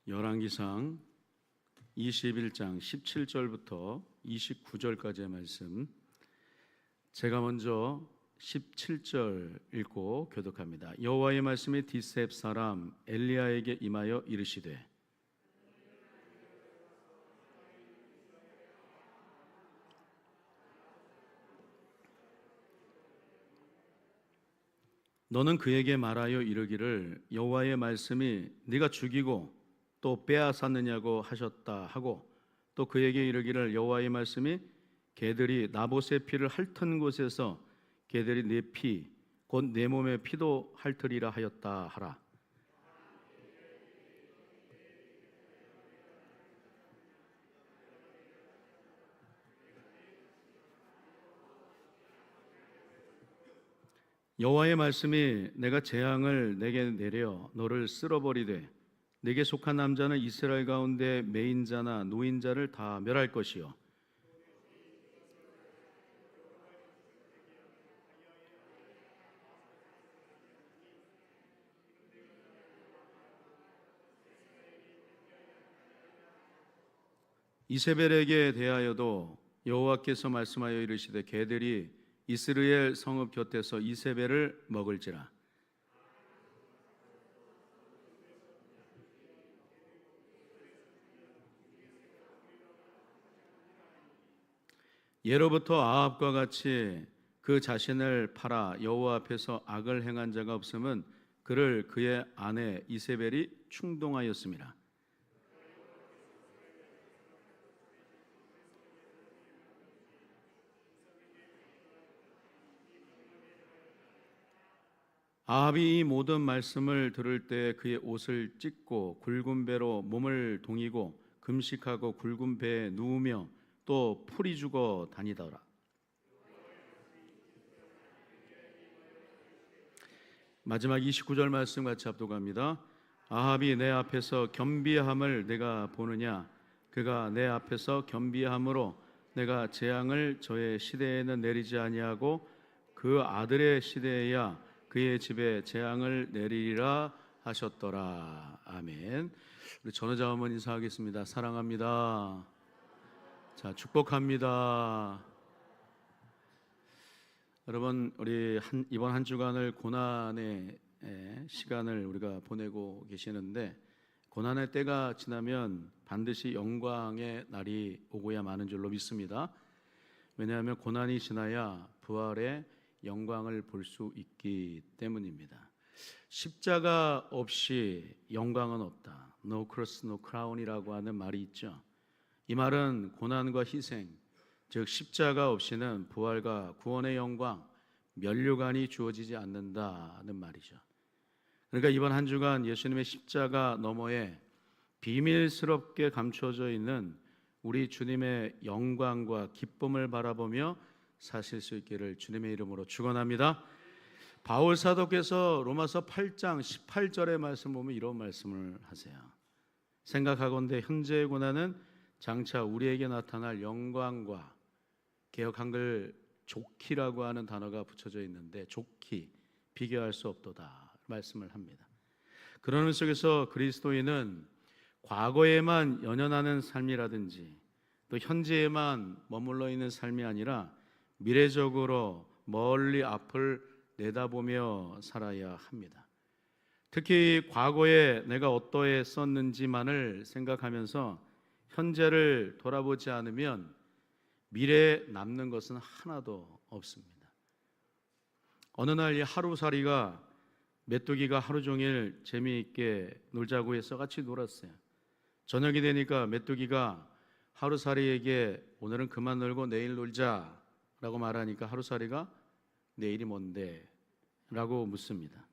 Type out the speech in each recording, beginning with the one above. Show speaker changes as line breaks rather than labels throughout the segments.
열왕기상 21장 17절부터 29절까지의 말씀, 제가 먼저 17절 읽고 교독합니다. 여호와의 말씀이 디셉 사람 엘리야에게 임하여 이르시되, 너는 그에게 말하여 이르기를, 여호와의 말씀이 네가 죽이고 또 빼앗았느냐고 하셨다 하고, 또 그에게 이르기를, 여호와의 말씀이 개들이 나봇의 피를 핥은 곳에서 개들이 내 피 곧 내 몸의 피도 핥으리라 하였다 하라. 여호와의 말씀이 내가 재앙을 내게 내려 너를 쓸어버리되 내게 속한 남자는 이스라엘 가운데 매인자나 노인자를 다 멸할 것이요 이세벨에게 대하여도 여호와께서 말씀하여 이르시되, 개들이 이스라엘 성읍 곁에서 이세벨을 먹을지라. 예로부터 아합과 같이 그 자신을 팔아 여호와 앞에서 악을 행한 자가 없음은 그를 그의 아내 이세벨이 충동하였음이라. 아합이 이 모든 말씀을 들을 때 그의 옷을 찢고 굵은 배로 몸을 동이고 금식하고 굵은 배에 누우며 또 풀이 죽어 다니더라. 마지막 29절 말씀 같이 합독합니다. 아합이 내 앞에서 겸비함을 내가 보느냐? 그가 내 앞에서 겸비함으로 내가 재앙을 저의 시대에는 내리지 아니하고 그 아들의 시대에야 그의 집에 재앙을 내리리라 하셨더라. 아멘. 우리 전우자 어머니 인사하겠습니다. 사랑합니다. 자, 축복합니다. 여러분, 우리 이번 한 주간을 고난의 시간을 우리가 보내고 계시는데, 고난의 때가 지나면 반드시 영광의 날이 오고야 마는 줄로 믿습니다. 왜냐하면 고난이 지나야 부활의 영광을 볼 수 있기 때문입니다. 십자가 없이 영광은 없다. No cross, no crown이라고 하는 말이 있죠. 이 말은 고난과 희생, 즉 십자가 없이는 부활과 구원의 영광, 면류관이 주어지지 않는다는 말이죠. 그러니까 이번 한 주간 예수님의 십자가 너머에 비밀스럽게 감춰져 있는 우리 주님의 영광과 기쁨을 바라보며 사실 수 있기를 주님의 이름으로 축원합니다. 바울 사도께서 로마서 8장 18절의 말씀 보면 이런 말씀을 하세요. 생각하건대 현재의 고난은 장차 우리에게 나타날 영광과, 개역 한글 좋기라고 하는 단어가 붙여져 있는데 좋기, 비교할 수 없도다 말씀을 합니다. 그러는 속에서 그리스도인은 과거에만 연연하는 삶이라든지 또 현재에만 머물러 있는 삶이 아니라 미래적으로 멀리 앞을 내다보며 살아야 합니다. 특히 과거에 내가 어떠했었는지만을 생각하면서 현재를 돌아보지 않으면 미래에 남는 것은 하나도 없습니다. 어느 날 이 하루살이가 메뚜기가 하루 종일 재미있게 놀자고 해서 같이 놀았어요. 저녁이 되니까 메뚜기가 하루살이에게 오늘은 그만 놀고 내일 놀자 라고 말하니까 하루살이가 내일이 뭔데? 라고 묻습니다.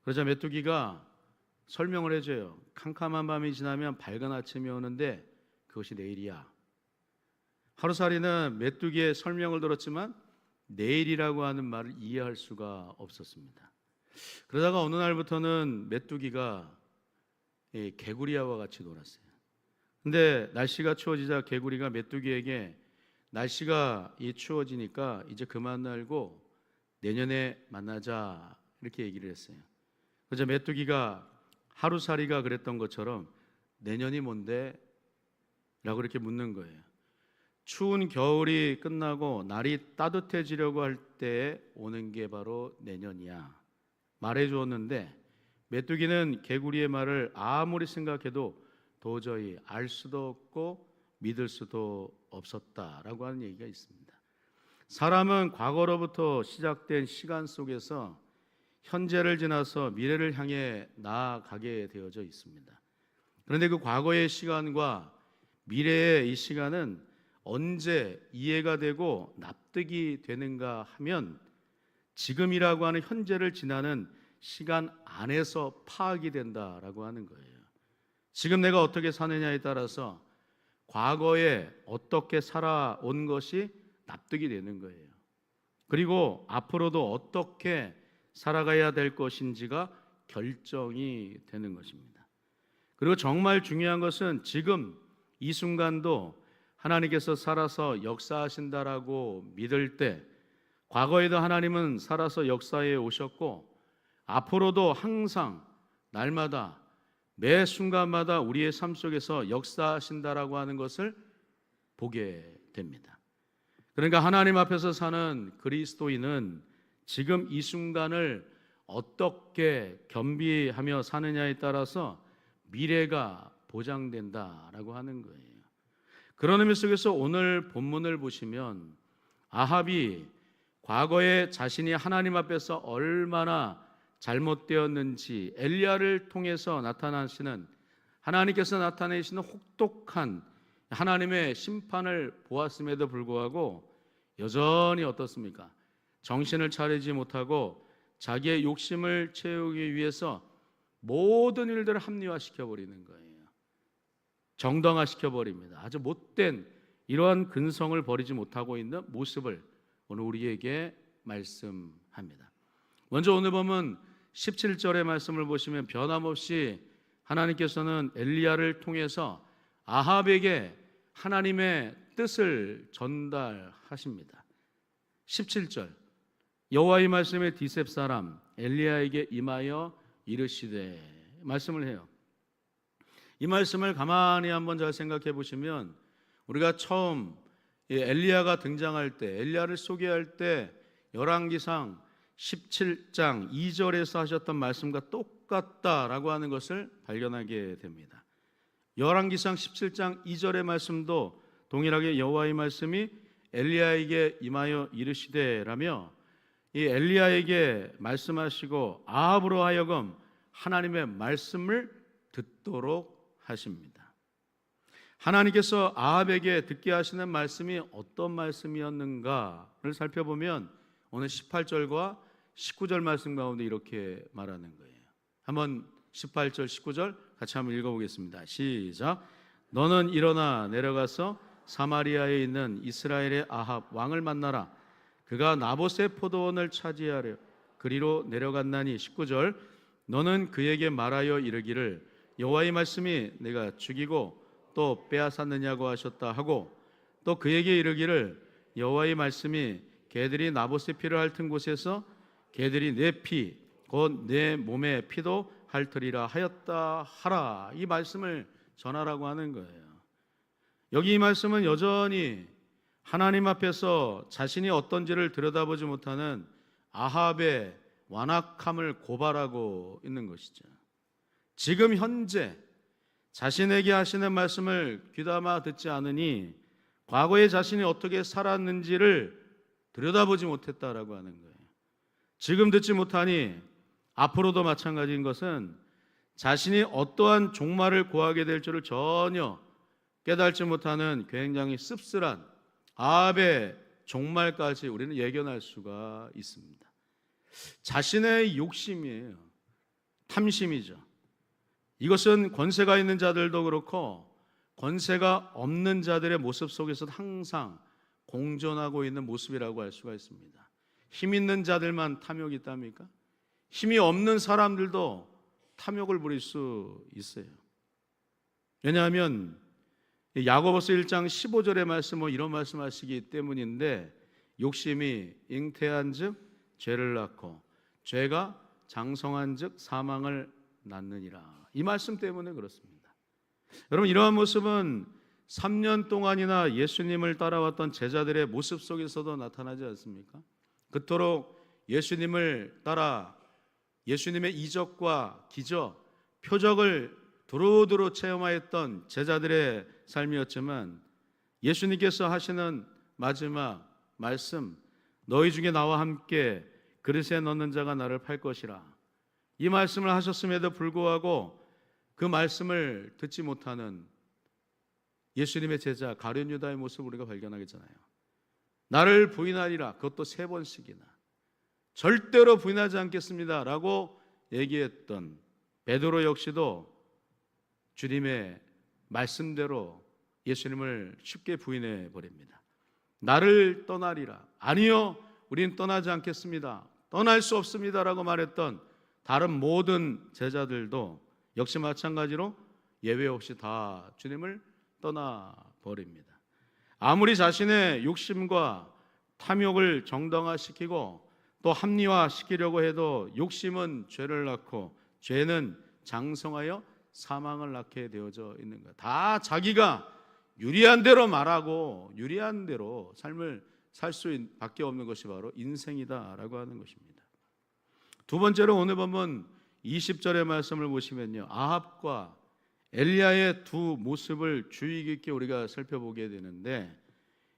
그러자 메뚜기가 설명을 해줘요. 캄캄한 밤이 지나면 밝은 아침이 오는데 그것이 내일이야. 하루살이는 메뚜기의 설명을 들었지만 내일이라고 하는 말을 이해할 수가 없었습니다. 그러다가 어느 날부터는 메뚜기가 개구리와 같이 놀았어요. 근데 날씨가 추워지자 개구리가 메뚜기에게 날씨가 추워지니까 이제 그만 놀고 내년에 만나자 이렇게 얘기를 했어요. 그래서 메뚜기가 하루살이가 그랬던 것처럼 내년이 뭔데? 라고 이렇게 묻는 거예요. 추운 겨울이 끝나고 날이 따뜻해지려고 할 때 오는 게 바로 내년이야 말해 주었는데, 메뚜기는 개구리의 말을 아무리 생각해도 도저히 알 수도 없고 믿을 수도 없었다라고 하는 얘기가 있습니다. 사람은 과거로부터 시작된 시간 속에서 현재를 지나서 미래를 향해 나아가게 되어져 있습니다. 그런데 그 과거의 시간과 미래의 이 시간은 언제 이해가 되고 납득이 되는가 하면 지금이라고 하는 현재를 지나는 시간 안에서 파악이 된다라고 하는 거예요. 지금 내가 어떻게 사느냐에 따라서 과거에 어떻게 살아온 것이 납득이 되는 거예요. 그리고 앞으로도 어떻게 살아가야 될 것인지가 결정이 되는 것입니다. 그리고 정말 중요한 것은 지금 이 순간도 하나님께서 살아서 역사하신다라고 믿을 때, 과거에도 하나님은 살아서 역사해 오셨고 앞으로도 항상 날마다 매 순간마다 우리의 삶 속에서 역사하신다라고 하는 것을 보게 됩니다. 그러니까 하나님 앞에서 사는 그리스도인은 지금 이 순간을 어떻게 겸비하며 사느냐에 따라서 미래가 보장된다라고 하는 거예요. 그런 의미 속에서 오늘 본문을 보시면 아합이 과거에 자신이 하나님 앞에서 얼마나 잘못되었는지 엘리야를 통해서 나타나시는, 하나님께서 나타내시는 혹독한 하나님의 심판을 보았음에도 불구하고 여전히 어떻습니까? 정신을 차리지 못하고 자기의 욕심을 채우기 위해서 모든 일들을 합리화시켜 버리는 거예요. 정당화시켜 버립니다. 아주 못된 이러한 근성을 버리지 못하고 있는 모습을 오늘 우리에게 말씀합니다. 먼저 오늘 보면 17절의 말씀을 보시면 변함없이 하나님께서는 엘리야를 통해서 아합에게 하나님의 뜻을 전달하십니다. 17절, 여호와의 말씀에 디셉 사람 엘리야에게 임하여 이르시되, 말씀을 해요. 이 말씀을 가만히 한번 잘 생각해 보시면 우리가 처음 엘리야가 등장할 때, 엘리야를 소개할 때 열왕기상 17장 2절에서 하셨던 말씀과 똑같다라고 하는 것을 발견하게 됩니다. 열왕기상 17장 2절의 말씀도 동일하게 여호와의 말씀이 엘리야에게 임하여 이르시되라며 이 엘리야에게 말씀하시고 아합으로 하여금 하나님의 말씀을 듣도록 하십니다. 하나님께서 아합에게 듣게 하시는 말씀이 어떤 말씀이었는가를 살펴보면 오늘 18절과 19절 말씀 가운데 이렇게 말하는 거예요. 한번 18절 19절 같이 한번 읽어보겠습니다. 시작. 너는 일어나 내려가서 사마리아에 있는 이스라엘의 아합 왕을 만나라. 그가 나봇의 포도원을 차지하려 그리로 내려갔나니. 19절. 너는 그에게 말하여 이르기를 여호와의 말씀이 내가 죽이고 또 빼앗았느냐고 하셨다 하고, 또 그에게 이르기를 여호와의 말씀이 개들이 나봇의 피를 핥은 곳에서 개들이 내 피 곧 내 몸의 피도 핥으리라 하였다 하라. 이 말씀을 전하라고 하는 거예요. 여기 이 말씀은 여전히 하나님 앞에서 자신이 어떤지를 들여다보지 못하는 아합의 완악함을 고발하고 있는 것이죠. 지금 현재 자신에게 하시는 말씀을 귀담아 듣지 않으니 과거에 자신이 어떻게 살았는지를 들여다보지 못했다라고 하는 거예요. 지금 듣지 못하니 앞으로도 마찬가지인 것은 자신이 어떠한 종말을 고하게 될 줄을 전혀 깨달지 못하는 굉장히 씁쓸한 아합의 종말까지 우리는 예견할 수가 있습니다. 자신의 욕심이에요. 탐심이죠. 이것은 권세가 있는 자들도 그렇고 권세가 없는 자들의 모습 속에서 항상 공존하고 있는 모습이라고 할 수가 있습니다. 힘 있는 자들만 탐욕이 있답니까? 힘이 없는 사람들도 탐욕을 부릴 수 있어요. 왜냐하면 야고보서 1장 15절의 말씀은 이런 말씀하시기 때문인데, 욕심이 잉태한즉 죄를 낳고 죄가 장성한즉 사망을 낳느니라. 이 말씀 때문에 그렇습니다. 여러분, 이러한 모습은 3년 동안이나 예수님을 따라왔던 제자들의 모습 속에서도 나타나지 않습니까? 그토록 예수님을 따라 예수님의 이적과 기적, 표적을 두루두루 체험하였던 제자들의 삶이었지만, 예수님께서 하시는 마지막 말씀, 너희 중에 나와 함께 그릇에 넣는 자가 나를 팔 것이라, 이 말씀을 하셨음에도 불구하고 그 말씀을 듣지 못하는 예수님의 제자 가룟 유다의 모습을 우리가 발견하겠잖아요. 나를 부인하리라, 그것도 3번씩이나, 절대로 부인하지 않겠습니다 라고 얘기했던 베드로 역시도 주님의 말씀대로 예수님을 쉽게 부인해 버립니다. 나를 떠나리라, 아니요 우린 떠나지 않겠습니다, 떠날 수 없습니다 라고 말했던 다른 모든 제자들도 역시 마찬가지로 예외 없이 다 주님을 떠나버립니다. 아무리 자신의 욕심과 탐욕을 정당화시키고 또 합리화시키려고 해도 욕심은 죄를 낳고 죄는 장성하여 사망을 낳게 되어져 있는 거예요. 다 자기가 유리한 대로 말하고 유리한 대로 삶을 살 수밖에 없는 것이 바로 인생이다라고 하는 것입니다. 두 번째로 오늘 본문 20절의 말씀을 보시면요, 아합과 엘리야의 두 모습을 주의 깊게 우리가 살펴보게 되는데,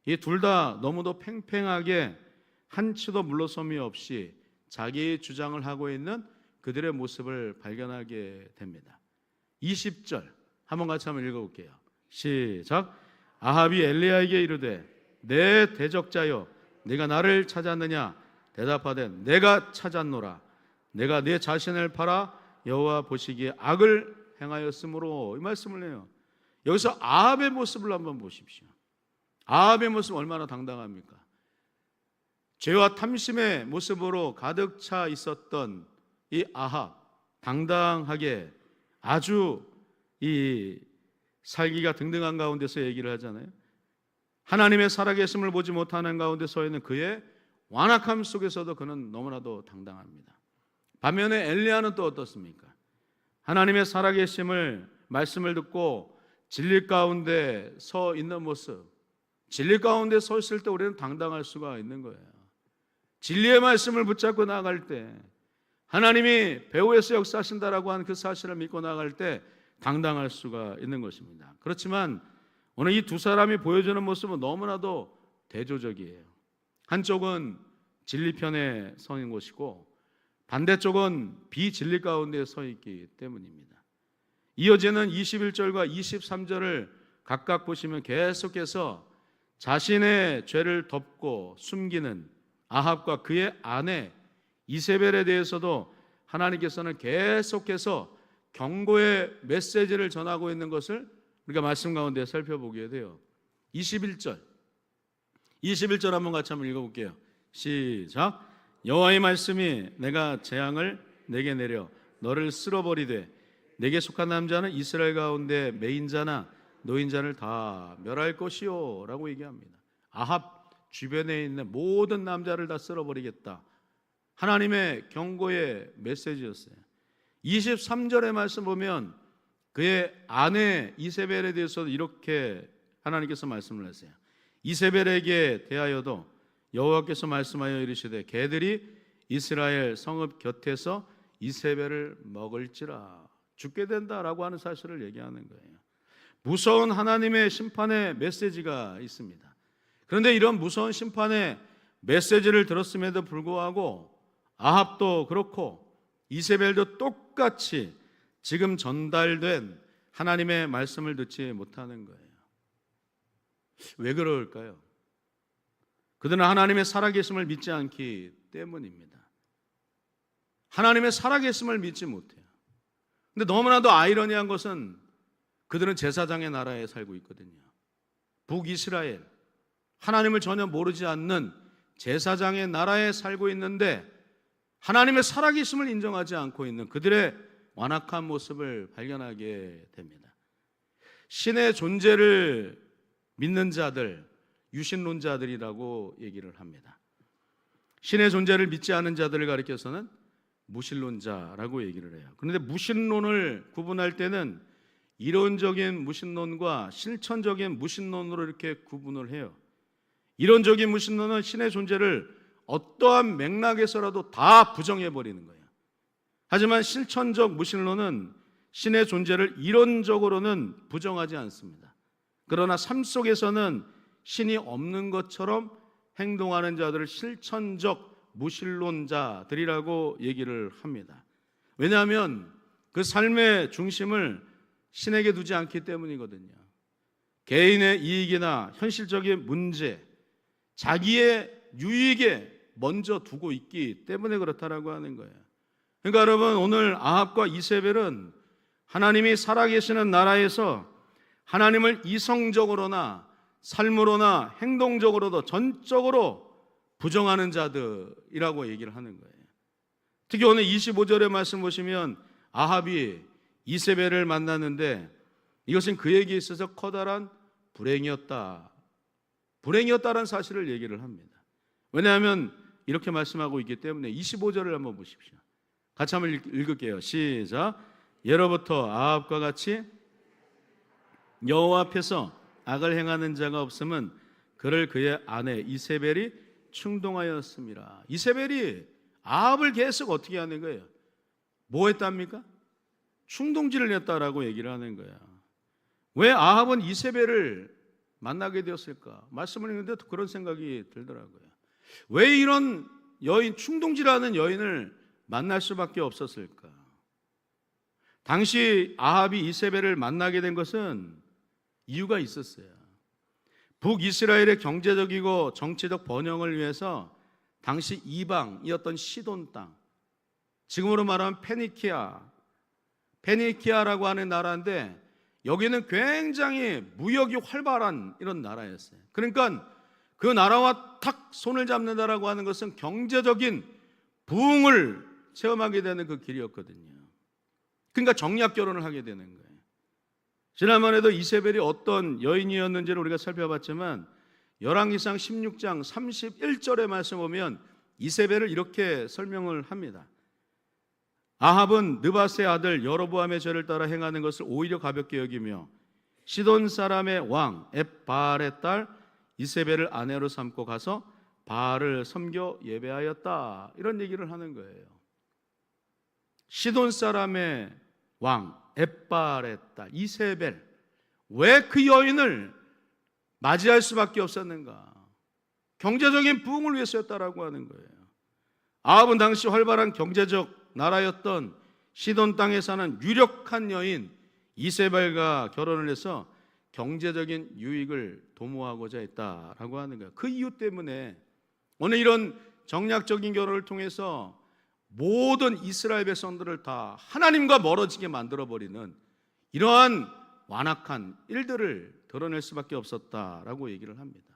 이 둘 다 너무도 팽팽하게 한치도 물러섬이 없이 자기의 주장을 하고 있는 그들의 모습을 발견하게 됩니다. 20절 한번 같이 한번 읽어볼게요. 시작. 아합이 엘리야에게 이르되 내 대적자여 네가 나를 찾았느냐? 대답하되 내가 찾았노라. 내가 내 자신을 팔아 여호와 보시기에 악을 행하였으므로, 이 말씀을 해요. 여기서 아합의 모습을 한번 보십시오. 아합의 모습 얼마나 당당합니까? 죄와 탐심의 모습으로 가득 차 있었던 이 아합, 당당하게 아주 이 살기가 등등한 가운데서 얘기를 하잖아요. 하나님의 살아계심을 보지 못하는 가운데 서 있는 그의 완악함 속에서도 그는 너무나도 당당합니다. 반면에 엘리야는 또 어떻습니까? 하나님의 살아계심을 말씀을 듣고 진리 가운데 서 있는 모습, 진리 가운데 서 있을 때 우리는 당당할 수가 있는 거예요. 진리의 말씀을 붙잡고 나아갈 때, 하나님이 배후에서 역사하신다라고 하는 그 사실을 믿고 나아갈 때 당당할 수가 있는 것입니다. 그렇지만 오늘 이 두 사람이 보여주는 모습은 너무나도 대조적이에요. 한쪽은 진리 편에 서 있는 것이고 반대쪽은 비진리 가운데 서 있기 때문입니다. 이어지는 21절과 23절을 각각 보시면 계속해서 자신의 죄를 덮고 숨기는 아합과 그의 아내 이세벨에 대해서도 하나님께서는 계속해서 경고의 메시지를 전하고 있는 것을 우리가 말씀 가운데 살펴보게 돼요. 21절 한번 같이 한번 읽어볼게요. 시작. 여호와의 말씀이 내가 재앙을 내게 내려 너를 쓸어버리되 내게 속한 남자는 이스라엘 가운데 매인자나 노인자를 다 멸할 것이요 라고 얘기합니다. 아합 주변에 있는 모든 남자를 다 쓸어버리겠다, 하나님의 경고의 메시지였어요. 23절의 말씀 보면 그의 아내 이세벨에 대해서도 이렇게 하나님께서 말씀을 하세요. 이세벨에게 대하여도 여호와께서 말씀하여 이르시되 개들이 이스라엘 성읍 곁에서 이세벨을 먹을지라, 죽게 된다라고 하는 사실을 얘기하는 거예요. 무서운 하나님의 심판의 메시지가 있습니다. 그런데 이런 무서운 심판의 메시지를 들었음에도 불구하고 아합도 그렇고 이세벨도 똑같이 지금 전달된 하나님의 말씀을 듣지 못하는 거예요. 왜 그럴까요? 그들은 하나님의 살아계심을 믿지 않기 때문입니다. 하나님의 살아계심을 믿지 못해요. 근데 너무나도 아이러니한 것은 그들은 제사장의 나라에 살고 있거든요. 북이스라엘, 하나님을 전혀 모르지 않는 제사장의 나라에 살고 있는데 하나님의 살아계심을 인정하지 않고 있는 그들의 완악한 모습을 발견하게 됩니다. 신의 존재를 믿는 자들, 유신론자들이라고 얘기를 합니다. 신의 존재를 믿지 않은 자들을 가리켜서는 무신론자라고 얘기를 해요. 그런데 무신론을 구분할 때는 이론적인 무신론과 실천적인 무신론으로 이렇게 구분을 해요. 이론적인 무신론은 신의 존재를 어떠한 맥락에서라도 다 부정해 버리는 거예요. 하지만 실천적 무신론은 신의 존재를 이론적으로는 부정하지 않습니다. 그러나 삶 속에서는 신이 없는 것처럼 행동하는 자들을 실천적 무신론자들이라고 얘기를 합니다. 왜냐하면 그 삶의 중심을 신에게 두지 않기 때문이거든요. 개인의 이익이나 현실적인 문제, 자기의 유익에 먼저 두고 있기 때문에 그렇다라고 하는 거예요. 그러니까 여러분, 오늘 아합과 이세벨은 하나님이 살아계시는 나라에서 하나님을 이성적으로나 삶으로나 행동적으로도 전적으로 부정하는 자들이라고 얘기를 하는 거예요. 특히 오늘 25절의 말씀 보시면 아합이 이세벨을 만났는데 이것은 그에게 있어서 커다란 불행이었다라는 사실을 얘기를 합니다. 왜냐하면 이렇게 말씀하고 있기 때문에 25절을 한번 보십시오. 같이 한번 읽을게요. 시작. 예로부터 아합과 같이 여호와 앞에서 악을 행하는 자가 없음은 그를 그의 아내 이세벨이 충동하였습니다. 이세벨이 아합을 계속 어떻게 하는 거예요? 뭐 했답니까? 충동질을 했다라고 얘기를 하는 거야. 왜 아합은 이세벨을 만나게 되었을까? 말씀을 읽는데 그런 생각이 들더라고요. 왜 이런 여인, 충동질하는 여인을 만날 수밖에 없었을까? 당시 아합이 이세벨을 만나게 된 것은 이유가 있었어요. 북이스라엘의 경제적이고 정치적 번영을 위해서 당시 이방이었던 시돈 땅, 지금으로 말하면 페니키아라고 하는 나라인데 여기는 굉장히 무역이 활발한 이런 나라였어요. 그러니까 그 나라와 탁 손을 잡는다라고 하는 것은 경제적인 부흥을 체험하게 되는 그 길이었거든요. 그러니까 정략 결혼을 하게 되는 거예요. 지난번에도 이세벨이 어떤 여인이었는지를 우리가 살펴봤지만 열왕기상 16장 31절의 말씀 보면 이세벨을 이렇게 설명을 합니다. 아합은 느밧의 아들 여로보암의 죄를 따라 행하는 것을 오히려 가볍게 여기며 시돈 사람의 왕 엣바알의 딸 이세벨을 아내로 삼고 가서 바알을 섬겨 예배하였다. 이런 얘기를 하는 거예요. 시돈 사람의 왕 엣바알의 딸 이세벨, 왜 그 여인을 맞이할 수밖에 없었는가? 경제적인 부흥을 위해서였다라고 하는 거예요. 아합은 당시 활발한 경제적 나라였던 시돈 땅에 사는 유력한 여인 이세벨과 결혼을 해서 경제적인 유익을 도모하고자 했다라고 하는 거예요. 그 이유 때문에 오늘 이런 정략적인 결혼을 통해서 모든 이스라엘 백성들을 다 하나님과 멀어지게 만들어버리는 이러한 완악한 일들을 드러낼 수밖에 없었다라고 얘기를 합니다.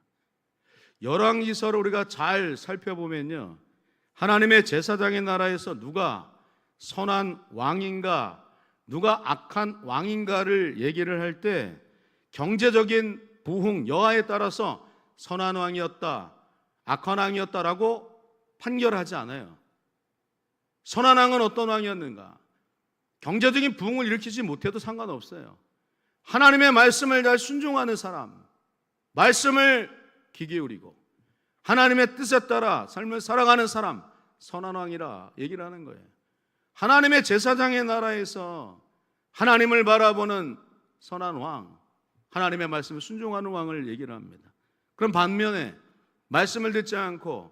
열왕기서를 우리가 잘 살펴보면요, 하나님의 제사장의 나라에서 누가 선한 왕인가 누가 악한 왕인가를 얘기를 할 때 경제적인 부흥 여하에 따라서 선한 왕이었다 악한 왕이었다라고 판결하지 않아요. 선한 왕은 어떤 왕이었는가? 경제적인 부흥을 일으키지 못해도 상관없어요. 하나님의 말씀을 잘 순종하는 사람, 말씀을 귀 기울이고 하나님의 뜻에 따라 삶을 살아가는 사람, 선한 왕이라 얘기를 하는 거예요. 하나님의 제사장의 나라에서 하나님을 바라보는 선한 왕, 하나님의 말씀을 순종하는 왕을 얘기를 합니다. 그럼 반면에 말씀을 듣지 않고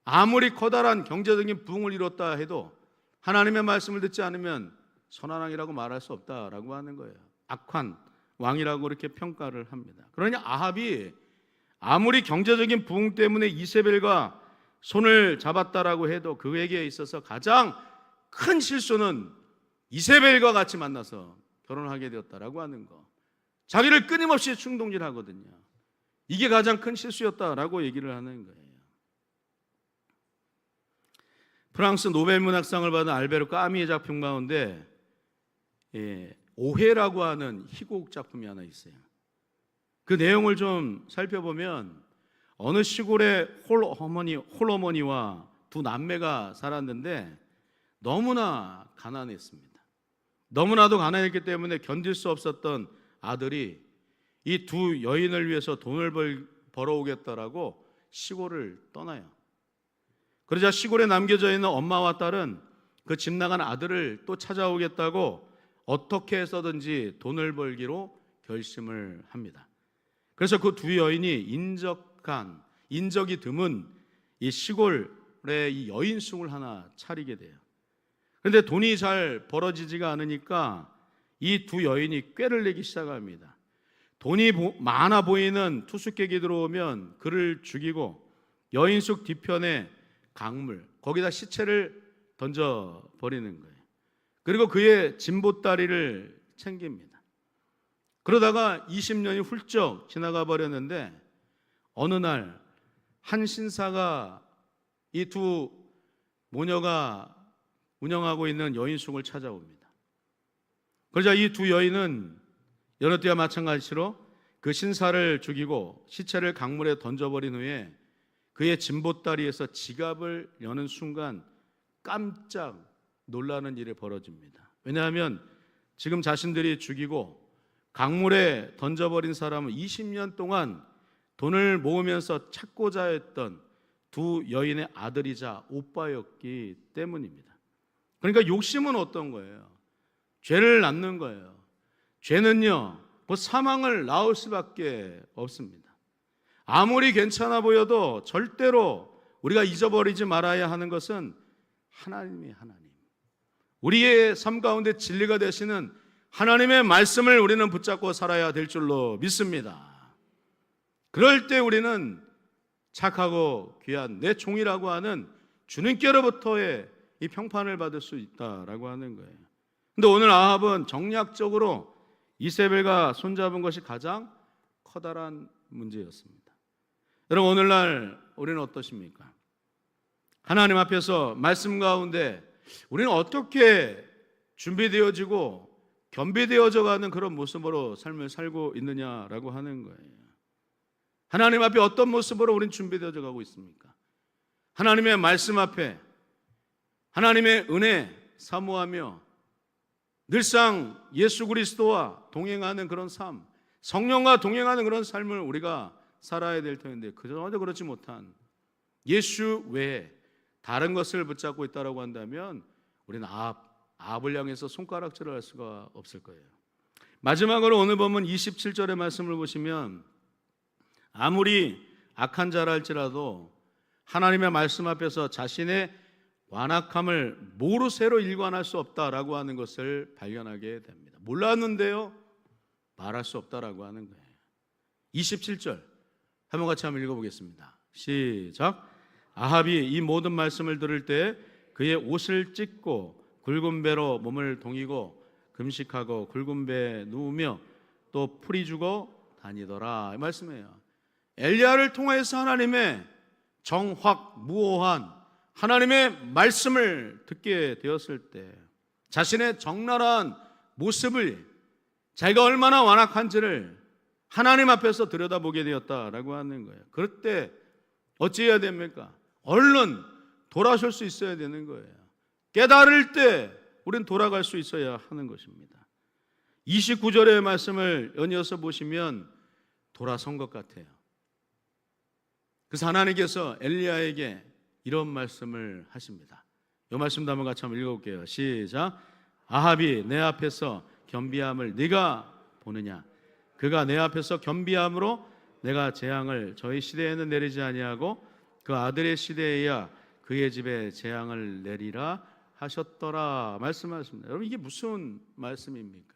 아무리 커다란 경제적인 부흥을 이뤘다 해도 하나님의 말씀을 듣지 않으면 선한 왕이라고 말할 수 없다라고 하는 거예요. 악한 왕이라고 그렇게 평가를 합니다. 그러니 아합이 아무리 경제적인 부흥 때문에 이세벨과 손을 잡았다라고 해도 그에게 있어서 가장 큰 실수는 이세벨과 같이 만나서 결혼을 하게 되었다라고 하는 거. 자기를 끊임없이 충동질하거든요. 이게 가장 큰 실수였다라고 얘기를 하는 거예요. 프랑스 노벨 문학상을 받은 알베르 까미의 작품 가운데 오해라고 하는 희곡 작품이 하나 있어요. 그 내용을 좀 살펴보면 어느 시골에 홀어머니와 두 남매가 살았는데 너무나 가난했습니다. 너무나도 가난했기 때문에 견딜 수 없었던 아들이 이 두 여인을 위해서 돈을 벌어오겠다라고 시골을 떠나요. 그러자 시골에 남겨져 있는 엄마와 딸은 그 집 나간 아들을 또 찾아오겠다고 어떻게 해서든지 돈을 벌기로 결심을 합니다. 그래서 그 두 여인이 인적이 드문 이 시골에 이 여인숙을 하나 차리게 돼요. 그런데 돈이 잘 벌어지지가 않으니까 이 두 여인이 꾀를 내기 시작합니다. 돈이 많아 보이는 투숙객이 들어오면 그를 죽이고 여인숙 뒤편에 강물, 거기다 시체를 던져버리는 거예요. 그리고 그의 진보다리를 챙깁니다. 그러다가 20년이 훌쩍 지나가 버렸는데 어느 날 한 신사가 이 두 모녀가 운영하고 있는 여인숙을 찾아옵니다. 그러자 이 두 여인은 여느 때와 마찬가지로 그 신사를 죽이고 시체를 강물에 던져버린 후에 그의 진보다리에서 지갑을 여는 순간 깜짝 놀라는 일이 벌어집니다. 왜냐하면 지금 자신들이 죽이고 강물에 던져버린 사람은 20년 동안 돈을 모으면서 찾고자 했던 두 여인의 아들이자 오빠였기 때문입니다. 그러니까 욕심은 어떤 거예요? 죄를 낳는 거예요. 죄는요, 뭐 사망을 낳을 수밖에 없습니다. 아무리 괜찮아 보여도 절대로 우리가 잊어버리지 말아야 하는 것은 하나님이 하나님. 우리의 삶 가운데 진리가 되시는 하나님의 말씀을 우리는 붙잡고 살아야 될 줄로 믿습니다. 그럴 때 우리는 착하고 귀한 내 종이라고 하는 주님께로부터의 이 평판을 받을 수 있다라고 하는 거예요. 근데 오늘 아합은 정략적으로 이세벨과 손잡은 것이 가장 커다란 문제였습니다. 여러분, 오늘날 우리는 어떠십니까? 하나님 앞에서 말씀 가운데 우리는 어떻게 준비되어지고 겸비되어져 가는 그런 모습으로 삶을 살고 있느냐라고 하는 거예요. 하나님 앞에 어떤 모습으로 우리는 준비되어져 가고 있습니까? 하나님의 말씀 앞에 하나님의 은혜 사모하며 늘상 예수 그리스도와 동행하는 그런 삶, 성령과 동행하는 그런 삶을 우리가 살아야 될 텐데 그저 그렇지 못한 예수 외에 다른 것을 붙잡고 있다고 한다면 우리는 아합을 향해서 손가락질을 할 수가 없을 거예요. 마지막으로 오늘 보면 27절의 말씀을 보시면 아무리 악한 자랄지라도 하나님의 말씀 앞에서 자신의 완악함을 모르쇠로 일관할 수 없다라고 하는 것을 발견하게 됩니다. 몰랐는데요, 말할 수 없다라고 하는 거예요. 27절 한번 같이 한번 읽어보겠습니다. 시작. 아합이 이 모든 말씀을 들을 때 그의 옷을 찢고 굵은 배로 몸을 동이고 금식하고 굵은 배에 누우며 또 풀이 주고 다니더라, 이 말씀이에요. 엘리야를 통해서 하나님의 정확무오한 하나님의 말씀을 듣게 되었을 때 자신의 적나라한 모습을 자기가 얼마나 완악한지를 하나님 앞에서 들여다보게 되었다라고 하는 거예요. 그럴 때 어찌해야 됩니까? 얼른 돌아설 수 있어야 되는 거예요. 깨달을 때 우리는 돌아갈 수 있어야 하는 것입니다. 29절의 말씀을 연이어서 보시면 돌아선 것 같아요. 그래서 하나님께서 엘리야에게 이런 말씀을 하십니다. 이 말씀도 한번 같이 한번 읽어볼게요. 시작. 아합이 내 앞에서 겸비함을 네가 보느냐? 그가 내 앞에서 겸비함으로 내가 재앙을 저희 시대에는 내리지 아니하고 그 아들의 시대에야 그의 집에 재앙을 내리라 하셨더라, 말씀하십니다. 여러분, 이게 무슨 말씀입니까?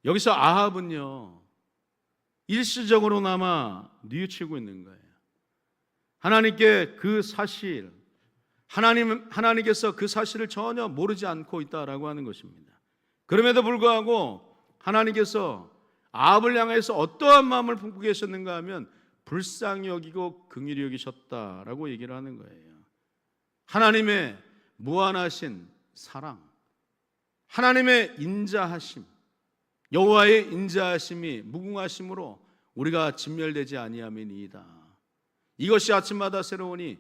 여기서 아합은요, 일시적으로나마 뉘우치고 있는 거예요. 하나님께 그 사실, 하나님께서 그 사실을 전혀 모르지 않고 있다라고 하는 것입니다. 그럼에도 불구하고 하나님께서 아합을 향해서 어떠한 마음을 품고 계셨는가 하면 불쌍히 여기고 긍휼히 여기셨다라고 얘기를 하는 거예요. 하나님의 무한하신 사랑, 하나님의 인자하심, 여호와의 인자하심이 무궁하심으로 우리가 진멸되지 아니함이니이다. 이것이 아침마다 새로우니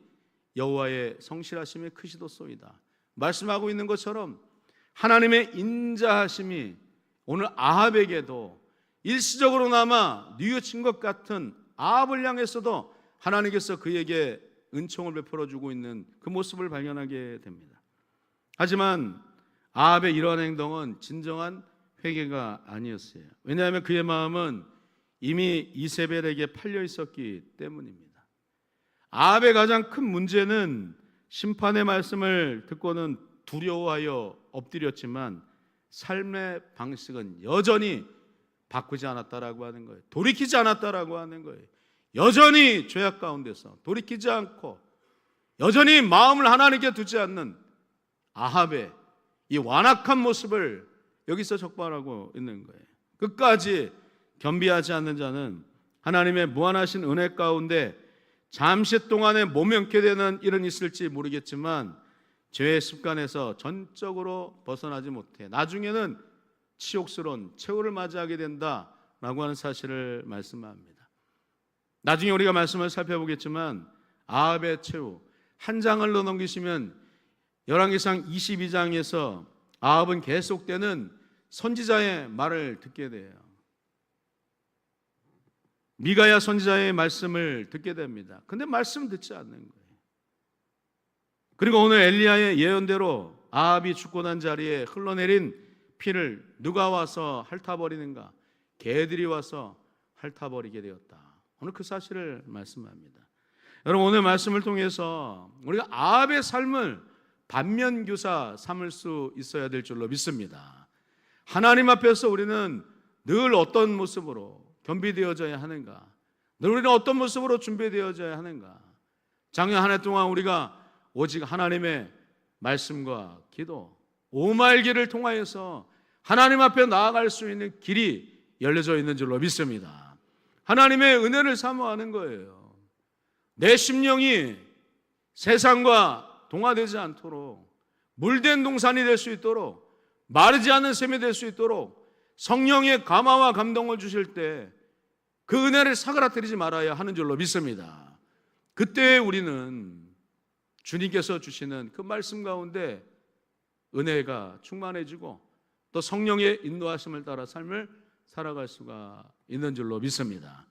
여호와의 성실하심이 크시도소이다. 말씀하고 있는 것처럼 하나님의 인자하심이 오늘 아합에게도 일시적으로나마 뉘우친 것 같은 아합을 향해서도 하나님께서 그에게 은총을 베풀어 주고 있는 그 모습을 발견하게 됩니다. 하지만 아합의 이러한 행동은 진정한 회개가 아니었어요. 왜냐하면 그의 마음은 이미 이세벨에게 팔려 있었기 때문입니다. 아합의 가장 큰 문제는 심판의 말씀을 듣고는 두려워하여 엎드렸지만 삶의 방식은 여전히 바꾸지 않았다라고 하는 거예요. 돌이키지 않았다라고 하는 거예요. 여전히 죄악 가운데서 돌이키지 않고 여전히 마음을 하나님께 두지 않는 아합의 이 완악한 모습을 여기서 적발하고 있는 거예요. 끝까지 겸비하지 않는 자는 하나님의 무한하신 은혜 가운데 잠시 동안에 모면케 되는 일은 있을지 모르겠지만 죄의 습관에서 전적으로 벗어나지 못해 나중에는 치욕스러운 최후를 맞이하게 된다라고 하는 사실을 말씀합니다. 나중에 우리가 말씀을 살펴보겠지만 아합의 최후 한 장을 더 넘기시면 열왕기상 22장에서 아합은 계속되는 선지자의 말을 듣게 돼요. 미가야 선지자의 말씀을 듣게 됩니다. 근데 말씀 듣지 않는 거예요. 그리고 오늘 엘리야의 예언대로 아합이 죽고 난 자리에 흘러내린 피를 누가 와서 핥아버리는가? 개들이 와서 핥아버리게 되었다. 오늘 그 사실을 말씀합니다. 여러분, 오늘 말씀을 통해서 우리가 아합의 삶을 반면교사 삼을 수 있어야 될 줄로 믿습니다. 하나님 앞에서 우리는 늘 어떤 모습으로 겸비되어져야 하는가? 늘 우리는 어떤 모습으로 준비되어져야 하는가? 작년 한 해 동안 우리가 오직 하나님의 말씀과 기도, 오말기를 통하여서 하나님 앞에 나아갈 수 있는 길이 열려져 있는 줄로 믿습니다. 하나님의 은혜를 사모하는 거예요. 내 심령이 세상과 동화되지 않도록 물된 동산이 될 수 있도록 마르지 않는 샘이 될 수 있도록 성령의 감화와 감동을 주실 때 그 은혜를 사그라뜨리지 말아야 하는 줄로 믿습니다. 그때 우리는 주님께서 주시는 그 말씀 가운데 은혜가 충만해지고 또 성령의 인도하심을 따라 삶을 살아갈 수가 있는 줄로 믿습니다.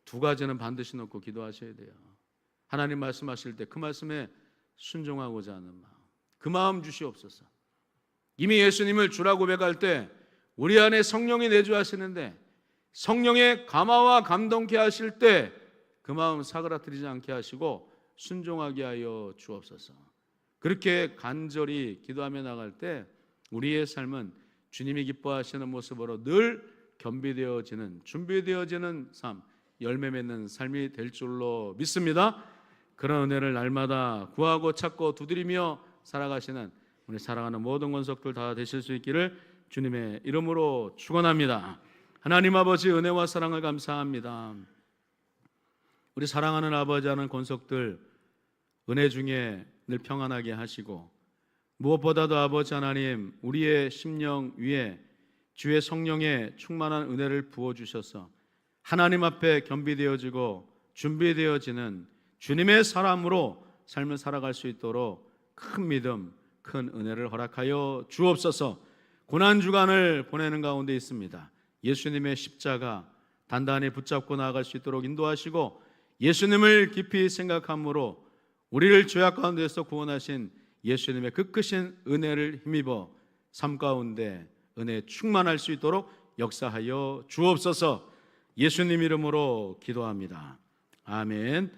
두 가지는 반드시 놓고 기도하셔야 돼요. 하나님 말씀하실 때 그 말씀에 순종하고자 하는 마음, 그 마음 주시옵소서. 이미 예수님을 주라 고백할 때 우리 안에 성령이 내주하시는데 성령의 감화와 감동케 하실 때 그 마음 사그라뜨리지 않게 하시고 순종하게 하여 주옵소서. 그렇게 간절히 기도하며 나갈 때 우리의 삶은 주님이 기뻐하시는 모습으로 늘 겸비되어지는, 준비되어지는 삶, 열매 맺는 삶이 될 줄로 믿습니다. 그런 은혜를 날마다 구하고 찾고 두드리며 살아가시는 우리 사랑하는 모든 권속들 다 되실 수 있기를 주님의 이름으로 축원합니다. 하나님 아버지 은혜와 사랑을 감사합니다. 우리 사랑하는 아버지 하는 권속들 은혜 중에 늘 평안하게 하시고 무엇보다도 아버지 하나님 우리의 심령 위에 주의 성령의 충만한 은혜를 부어주셔서 하나님 앞에 겸비되어지고 준비되어지는 주님의 사람으로 삶을 살아갈 수 있도록 큰 믿음, 큰 은혜를 허락하여 주옵소서. 고난주간을 보내는 가운데 있습니다. 예수님의 십자가 단단히 붙잡고 나아갈 수 있도록 인도하시고 예수님을 깊이 생각함으로 우리를 죄악 가운데서 구원하신 예수님의 그 크신 은혜를 힘입어 삶 가운데 은혜에 충만할 수 있도록 역사하여 주옵소서. 예수님 이름으로 기도합니다. 아멘.